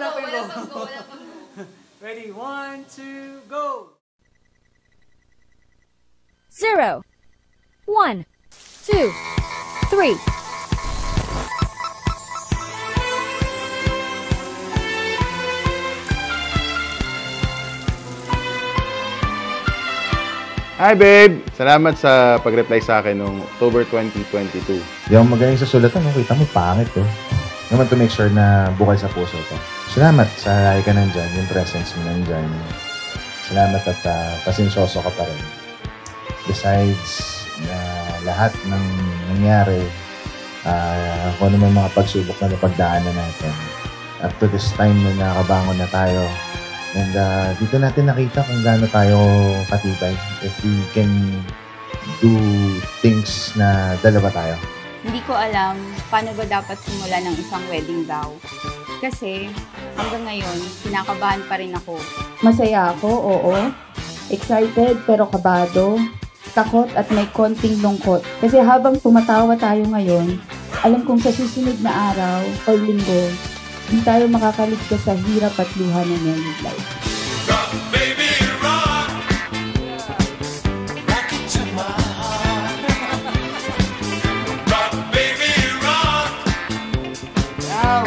hanapin ko. Walang panggo. Ready, 1, 2, go! 0, 1, 2, 3. Hi babe! Salamat sa pag-reply sa akin noong October 2022. Yung magaling sa sulatan, kita mo, pangit eh. Naman to make sure na bukal sa puso to. Salamat sa lagi ka nandyan, yung presence mo nandyan. Salamat at pasensyoso ka pa rin. Besides lahat ng nangyari, kung ano may mga pagsubok na napagdaanan natin. Up to this time na nakabangon na tayo. And dito natin nakita kung gaano tayo katibay. If we can do things na dalawa tayo. Hindi ko alam paano ba dapat simula ng isang wedding vow. Kasi hanggang ngayon, kinakabahan pa rin ako. Masaya ako, oo. Excited pero kabado. Takot at may konting lungkot. Kasi habang tumatawa tayo ngayon, alam kong sa susunod na araw o linggo, hindi tayo makakaligtas sa hirap at luha ng married life. Rock, baby, rock. Rock it to my heart. Rock, baby, rock. Ow!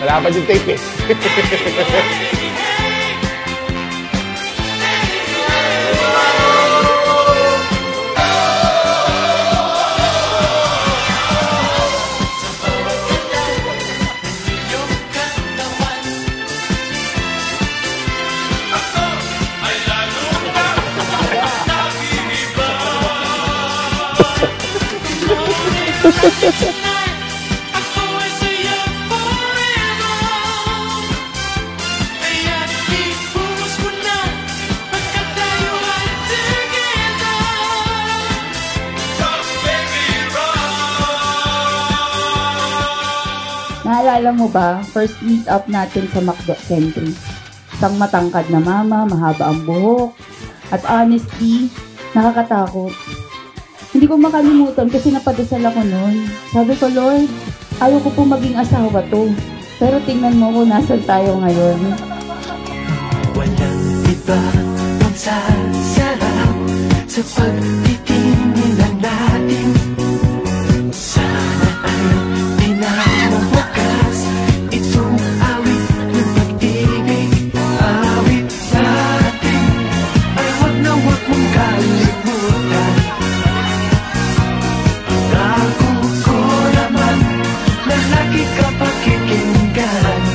Wala pa yung tape eh. Naalala mo ba, first meet up natin sa McDo Century? Isang matangkad na mama, mahaba ang buhok, at honestly, nakakatakot. Hindi ko makalimutan kasi napadasal ako noon. Sabi ko, Lord, ayaw ko po maging asawa to. Pero tingnan mo kung nasan tayo ngayon. Walang iba ang sasarap sa pagtitingin lang natin. Sana ay pinamawakas itong awit ng pag-ibig. Awit natin ay wag na wag mong kalimutan. Ako ko naman na lagi ka pakikinggan.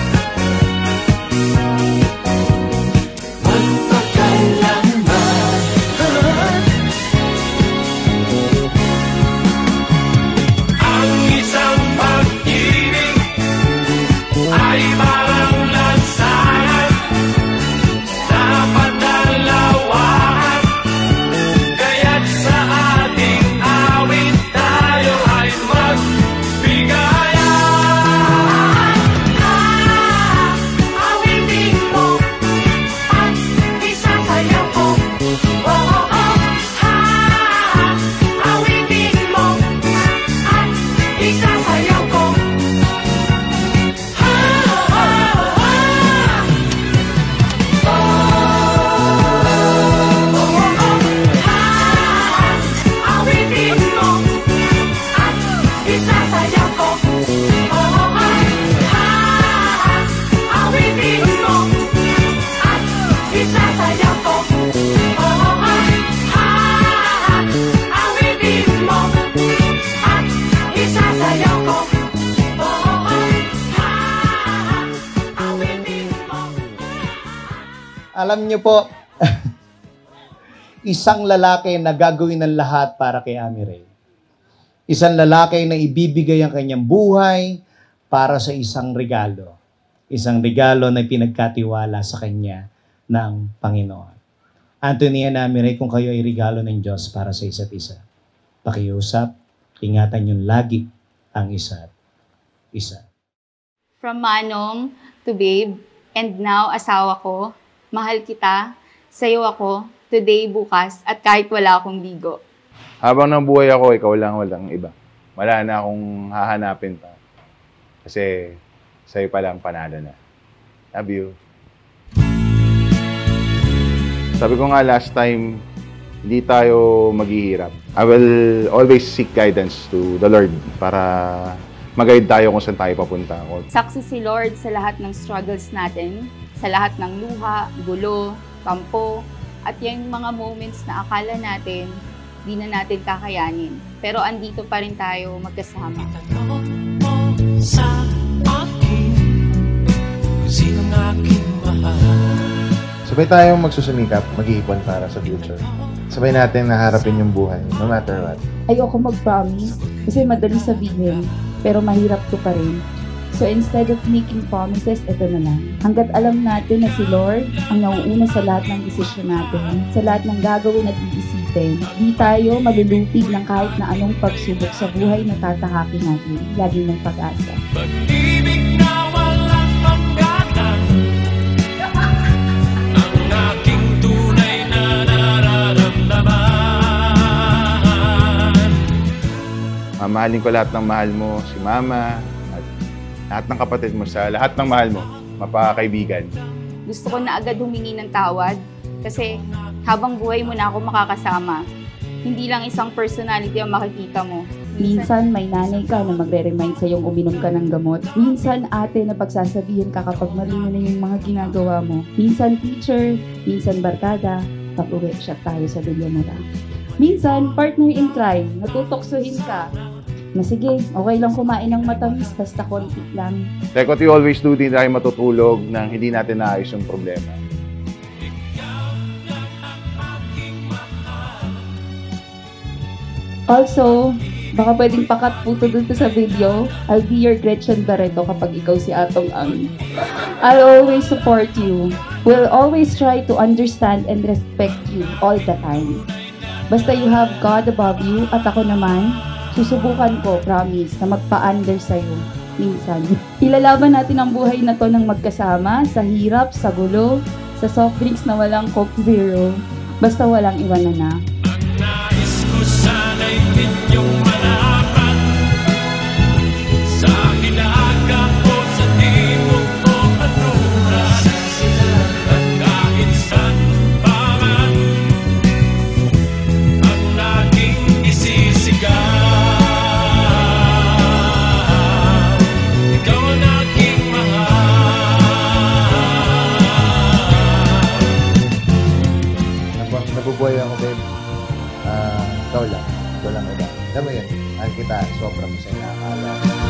Alam niyo po, isang lalaki na gagawin ng lahat para kay Ami Ray. Isang lalaki na ibibigay ang kanyang buhay para sa isang regalo. Isang regalo na pinagkatiwala sa kanya ng Panginoon. Anthony and Ami Ray, kung kayo ay regalo ng Diyos para sa isa't isa, pakiusap, ingatan niyo lagi ang isa't isa. From Manong to Babe, and now asawa ko, mahal kita, sa'yo ako, today, bukas, at kahit wala akong bigo. Habang nabuhay ako, ikaw lang, walang iba. wala na akong hahanapin pa. Kasi sa'yo pala ang panalo na. Love you. Sabi ko nga last time, hindi tayo maghihirap. I will always seek guidance to the Lord para mag-guide tayo kung saan tayo papunta. Saksi si Lord sa lahat ng struggles natin, sa lahat ng luha, gulo, tampo, at yung mga moments na akala natin, di na natin kakayanin. Pero andito pa rin tayo magkasama. Tanong mo sa akin kung sinong aking mahal. Sabay tayong magsusumikap, mag-iipon para sa future. Sabay natin naharapin yung buhay, no matter what. Ayoko mag-promise kasi madali sabihin, pero mahirap to pa rin. So instead of making promises, ito na lang. Hanggat alam natin na si Lord ang nauuna sa lahat ng desisyon natin, sa lahat ng gagawin at iisipin, di tayo malulupig ng kahit na anong pagsubok sa buhay na tatahakin natin. Lagi ng pag-asa. Pag-ibig na walang hangganan, ang aking tunay na nararamdaman. Mamahalin ko lahat ng mahal mo, si Mama, at lahat ng kapatid mo, sa lahat ng mahal mo, mapakaibigan. Gusto ko na agad humingi ng tawad kasi habang buhay mo na ako makakasama. Hindi lang isang personality ang makikita mo. Minsan may nanay ka na magre-remind sa yung uminom ka ng gamot. Minsan ate na pagsasabihin ka kapag mali mo na yung mga ginagawa mo. Minsan teacher, minsan barkada, pag-uwi siya tayo sa Villanueva. Minsan partner in crime, natutoksohin ka. Na sige, okay lang kumain ng matamis, basta konti lang. Like what we always do, di tayo matutulog nang hindi natin naayos yung problema. Also, baka pwedeng pakat po to dito sa video. I'll be your Gretchen Barreto kapag ikaw si Atong Ang. I'll always support you. Will always try to understand and respect you all the time. Basta you have God above you at ako naman, susubukan ko, promise, na magpa-under sa'yo minsan. Ilalaban natin ang buhay na to ng magkasama, sa hirap, sa gulo, sa soft drinks na walang Coke Zero, basta walang iwanan na. Ang nais ko sana'y inyong malaman, sa hilaga o sa timog o kanluran, at kahit saan pa man ang naging isisigaw. Ikaw ang aking mahal. Nabubuhay ako, babe. Ikaw lang iba. Alam mo yun, mahal kita, sobrang masaya na akala.